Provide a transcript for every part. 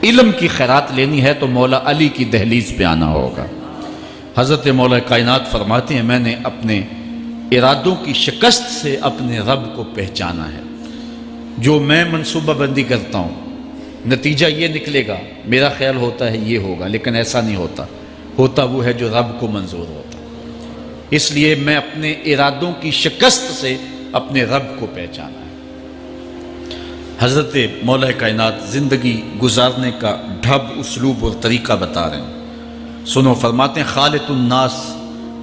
علم کی خیرات لینی ہے تو مولا علی کی دہلیز پہ آنا ہوگا۔ حضرت مولا کائنات فرماتے ہیں میں نے اپنے ارادوں کی شکست سے اپنے رب کو پہچانا ہے۔ جو میں منصوبہ بندی کرتا ہوں نتیجہ یہ نکلے گا، میرا خیال ہوتا ہے یہ ہوگا، لیکن ایسا نہیں ہوتا، ہوتا وہ ہے جو رب کو منظور ہوتا۔ اس لیے میں اپنے ارادوں کی شکست سے اپنے رب کو پہچانا ہے۔ حضرت مولا کائنات زندگی گزارنے کا ڈھب، اسلوب اور طریقہ بتا رہے ہیں، سنو۔ فرماتے ہیں خالط الناس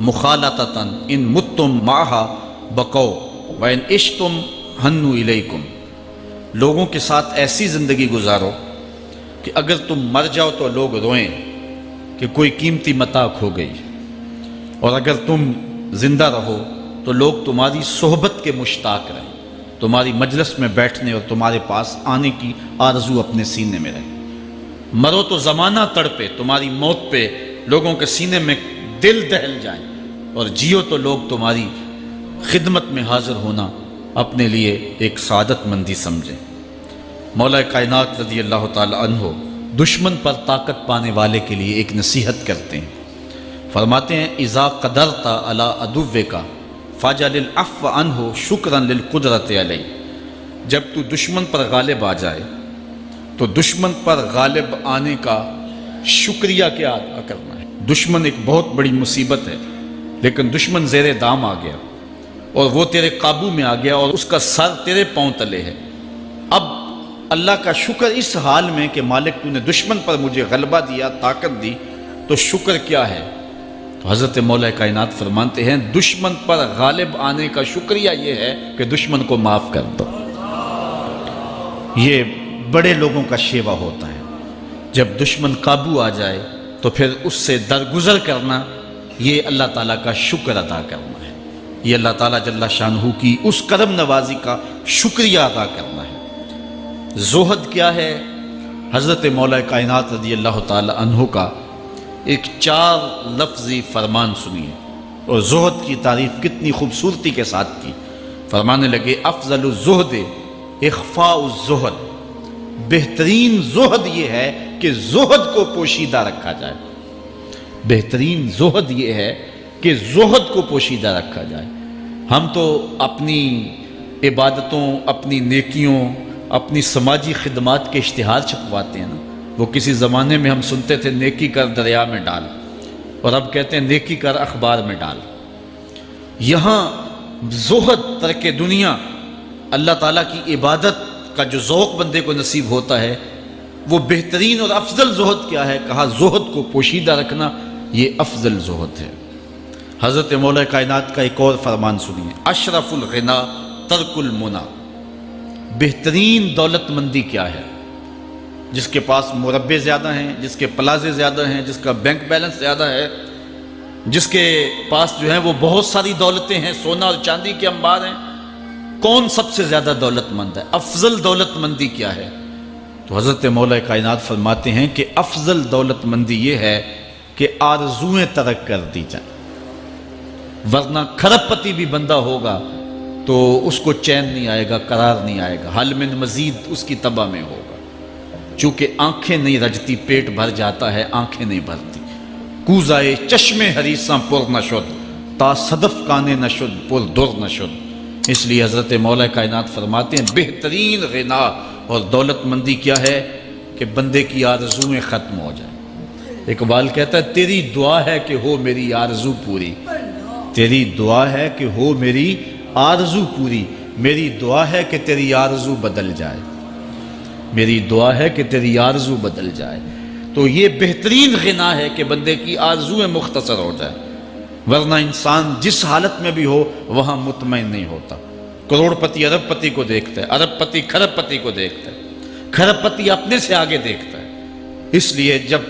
مخالطتاً ان متم معہا بقو وان عشتم ہنو الیکم۔ لوگوں کے ساتھ ایسی زندگی گزارو کہ اگر تم مر جاؤ تو لوگ روئیں کہ کوئی قیمتی متاع کھو گئی، اور اگر تم زندہ رہو تو لوگ تمہاری صحبت کے مشتاق رہیں، تمہاری مجلس میں بیٹھنے اور تمہارے پاس آنے کی آرزو اپنے سینے میں رہے۔ مرو تو زمانہ تڑپے، تمہاری موت پہ لوگوں کے سینے میں دل دہل جائیں، اور جیو تو لوگ تمہاری خدمت میں حاضر ہونا اپنے لیے ایک سعادت مندی سمجھیں۔ مولا کائنات رضی اللہ تعالی عنہ دشمن پر طاقت پانے والے کے لیے ایک نصیحت کرتے ہیں، فرماتے ہیں اذا قدرت علی عدوک فاجعل العفو عنہ شکرا للقدرت علیہ۔ جب تو دشمن پر غالب آ جائے تو دشمن پر غالب آنے کا شکریہ کیا ادا کرنا ہے۔ دشمن ایک بہت بڑی مصیبت ہے، لیکن دشمن زیر دام آ گیا اور وہ تیرے قابو میں آ گیا اور اس کا سر تیرے پاؤں تلے ہے۔ اب اللہ کا شکر اس حال میں کہ مالک تو نے دشمن پر مجھے غلبہ دیا، طاقت دی، تو شکر کیا ہے؟ تو حضرت مولا کائنات فرماتے ہیں دشمن پر غالب آنے کا شکریہ یہ ہے کہ دشمن کو معاف کر دو۔ یہ بڑے لوگوں کا شیوا ہوتا ہے، جب دشمن قابو آ جائے تو پھر اس سے درگزر کرنا، یہ اللہ تعالیٰ کا شکر ادا کرنا ہے، یہ اللہ تعالیٰ جل شانہ کی اس کرم نوازی کا شکریہ ادا کرنا ہے۔ زہد کیا ہے؟ حضرت مولا کائنات رضی اللہ تعالی عنہ کا ایک 4 لفظی فرمان سنیے، اور زہد کی تعریف کتنی خوبصورتی کے ساتھ کی۔ فرمانے لگے افضل الزہد اخفاء الزہد، بہترین زہد یہ ہے کہ زہد کو پوشیدہ رکھا جائے، بہترین زہد یہ ہے کہ زہد کو پوشیدہ رکھا جائے۔ ہم تو اپنی عبادتوں، اپنی نیکیوں، اپنی سماجی خدمات کے اشتہار چھپواتے ہیں نا۔ وہ کسی زمانے میں ہم سنتے تھے نیکی کر دریا میں ڈال، اور اب کہتے ہیں نیکی کر اخبار میں ڈال۔ یہاں زہد، ترک دنیا، اللہ تعالیٰ کی عبادت کا جو ذوق بندے کو نصیب ہوتا ہے، وہ بہترین اور افضل زہد کیا ہے؟ کہا زہد کو پوشیدہ رکھنا، یہ افضل زہد ہے۔ حضرت مولا کائنات کا ایک اور فرمان سنیے، اشرف الغنا ترک المنا، بہترین دولت مندی کیا ہے؟ جس کے پاس مربے زیادہ ہیں، جس کے پلازے زیادہ ہیں، جس کا بینک بیلنس زیادہ ہے، جس کے پاس جو ہے وہ بہت ساری دولتیں ہیں، سونا اور چاندی کے انبار ہیں، کون سب سے زیادہ دولت مند ہے؟ افضل دولت مندی کیا ہے؟ تو حضرت مولا کائنات فرماتے ہیں کہ افضل دولت مندی یہ ہے کہ آرزویں ترک کر دی جائیں، ورنہ کھرب پتی بھی بندہ ہوگا تو اس کو چین نہیں آئے گا، قرار نہیں آئے گا، حل من مزید اس کی تباہ میں ہوگا۔ چونکہ آنکھیں نہیں رجتی، پیٹ بھر جاتا ہے، آنکھیں نہیں بھرتی۔ کوزائے چشمے حریصاں پر نشد، تا صدف کانے نشد پر در نشد۔ اس لیے حضرت مولا کائنات فرماتے ہیں بہترین غنا اور دولت مندی کیا ہے کہ بندے کی آرزویں ختم ہو جائیں۔ اقبال کہتا ہے تیری دعا ہے کہ ہو میری آرزو پوری، تیری دعا ہے کہ ہو میری آرزو پوری، میری دعا ہے کہ تیری آرزو بدل جائے، میری دعا ہے کہ تیری آرزو بدل جائے۔ تو یہ بہترین غنا ہے کہ بندے کی آرزویں مختصر ہو جائے، ورنہ انسان جس حالت میں بھی ہو وہاں مطمئن نہیں ہوتا۔ کروڑ پتی ارب پتی کو دیکھتا ہے، ارب پتی کھرب پتی کو دیکھتا ہے، کھرب پتی اپنے سے آگے دیکھتا ہے۔ اس لیے جب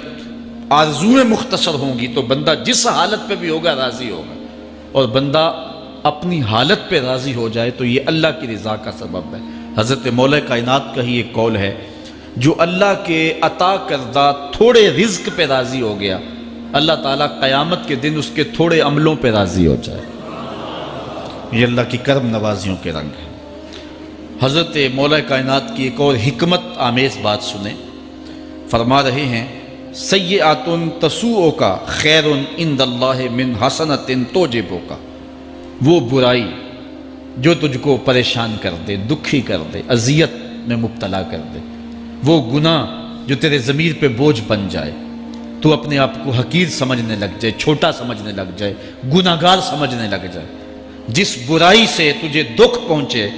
آرزویں مختصر ہوں گی تو بندہ جس حالت پہ بھی ہوگا راضی ہوگا، اور بندہ اپنی حالت پہ راضی ہو جائے تو یہ اللہ کی رضا کا سبب ہے۔ حضرت مولا کائنات کا ہی ایک قول ہے، جو اللہ کے عطا کردہ تھوڑے رزق پہ راضی ہو گیا، اللہ تعالیٰ قیامت کے دن اس کے تھوڑے عملوں پہ راضی ہو جائے۔ یہ اللہ کی کرم نوازیوں کے رنگ ہے۔ حضرت مولا کائنات کی ایک اور حکمت آمیز بات سنیں، فرما رہے ہیں سیئات تسوءک خیر عند اللہ من حسنۃ توجبک، وہ برائی جو تجھ کو پریشان کر دے، دکھی کر دے، اذیت میں مبتلا کر دے، وہ گناہ جو تیرے ضمیر پہ بوجھ بن جائے، تو اپنے آپ کو حقیر سمجھنے لگ جائے، چھوٹا سمجھنے لگ جائے، گناہگار سمجھنے لگ جائے، جس برائی سے تجھے دکھ پہنچے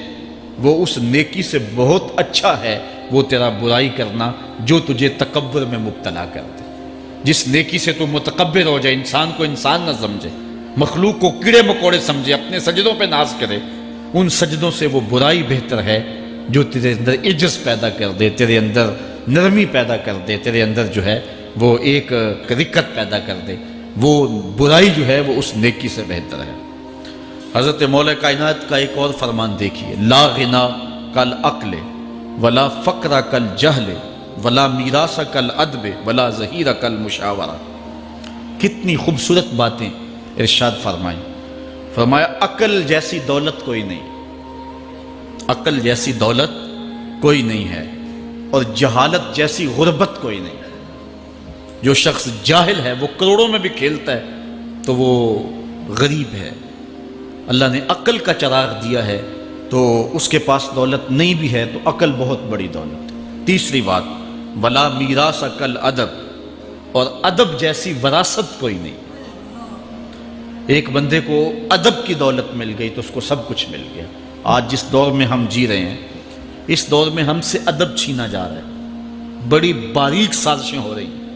وہ اس نیکی سے بہت اچھا ہے وہ تیرا برائی کرنا جو تجھے تکبر میں مبتلا کر دے۔ جس نیکی سے تو متکبر ہو جائے، انسان کو انسان نہ سمجھے، مخلوق کو کیڑے مکوڑے سمجھے، اپنے سجدوں پہ ناز کرے، ان سجدوں سے وہ برائی بہتر ہے جو تیرے اندر عجز پیدا کر دے، تیرے اندر نرمی پیدا کر دے، تیرے اندر جو ہے وہ ایک رقت پیدا کر دے۔ وہ برائی جو ہے وہ اس نیکی سے بہتر ہے۔ حضرت مولا کائنات کا ایک اور فرمان دیکھیے، لا غنا کل عقل ولا فقر کل جہل ولا میراث کل ادب ولا ظہیر کل مشاورہ۔ کتنی خوبصورت باتیں ارشاد فرمائیں۔ فرمایا عقل جیسی دولت کوئی نہیں، عقل جیسی دولت کوئی نہیں ہے، اور جہالت جیسی غربت کوئی نہیں۔ جو شخص جاہل ہے وہ کروڑوں میں بھی کھیلتا ہے تو وہ غریب ہے۔ اللہ نے عقل کا چراغ دیا ہے تو اس کے پاس دولت نہیں بھی ہے تو عقل بہت بڑی دولت ہے۔ تیسری بات، ولا میراث کل ادب، اور ادب جیسی وراثت کوئی نہیں۔ ایک بندے کو ادب کی دولت مل گئی تو اس کو سب کچھ مل گیا۔ آج جس دور میں ہم جی رہے ہیں، اس دور میں ہم سے ادب چھینا جا رہا ہے، بڑی باریک سازشیں ہو رہی ہیں،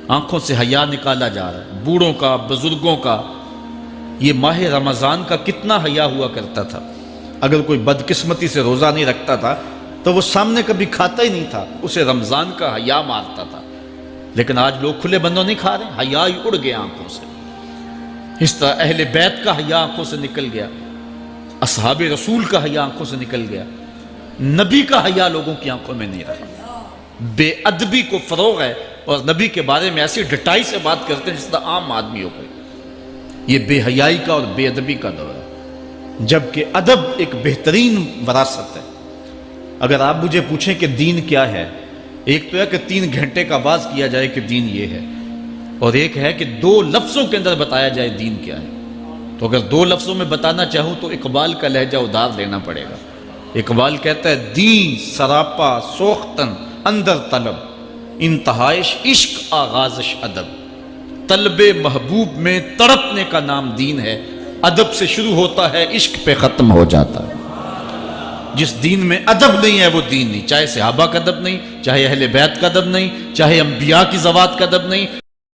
آنکھوں سے حیا نکالا جا رہا ہے، بوڑھوں کا، بزرگوں کا۔ یہ ماہ رمضان کا کتنا حیا ہوا کرتا تھا، اگر کوئی بدقسمتی سے روزہ نہیں رکھتا تھا تو وہ سامنے کبھی کھاتا ہی نہیں تھا، اسے رمضان کا حیا مارتا تھا۔ لیکن آج لوگ کھلے بندوں نہیں کھا رہے، حیا ہی اڑ گیا آنکھوں سے۔ اس طرح اہل بیت کا حیا آنکھوں سے نکل گیا، اصحاب رسول کا حیا آنکھوں سے نکل گیا، نبی کا حیا لوگوں کی آنکھوں میں نہیں رہا۔ بے ادبی کو فروغ ہے، اور نبی کے بارے میں ایسی ڈٹائی سے بات کرتے ہیں جس طرح عام آدمی ہو گئے۔ یہ بے حیائی کا اور بے ادبی کا دور ہے، جبکہ ادب ایک بہترین وراثت ہے۔ اگر آپ مجھے پوچھیں کہ دین کیا ہے، ایک تو ہے کہ 3 گھنٹے کا باز کیا جائے کہ دین یہ ہے، اور ایک ہے کہ 2 لفظوں کے اندر بتایا جائے دین کیا ہے۔ تو اگر 2 لفظوں میں بتانا چاہوں تو اقبال کا لہجہ ادھار لینا پڑے گا۔ اقبال کہتا ہے دین سراپا سوختن اندر طلب، انتہائش عشق آغازش ادب۔ طلب محبوب میں تڑپنے کا نام دین ہے، ادب سے شروع ہوتا ہے، عشق پہ ختم ہو جاتا ہے۔ جس دین میں ادب نہیں ہے وہ دین نہیں، چاہے صحابہ کا ادب نہیں، چاہے اہل بیت کا ادب نہیں، چاہے انبیاء کی ذوات کا ادب نہیں۔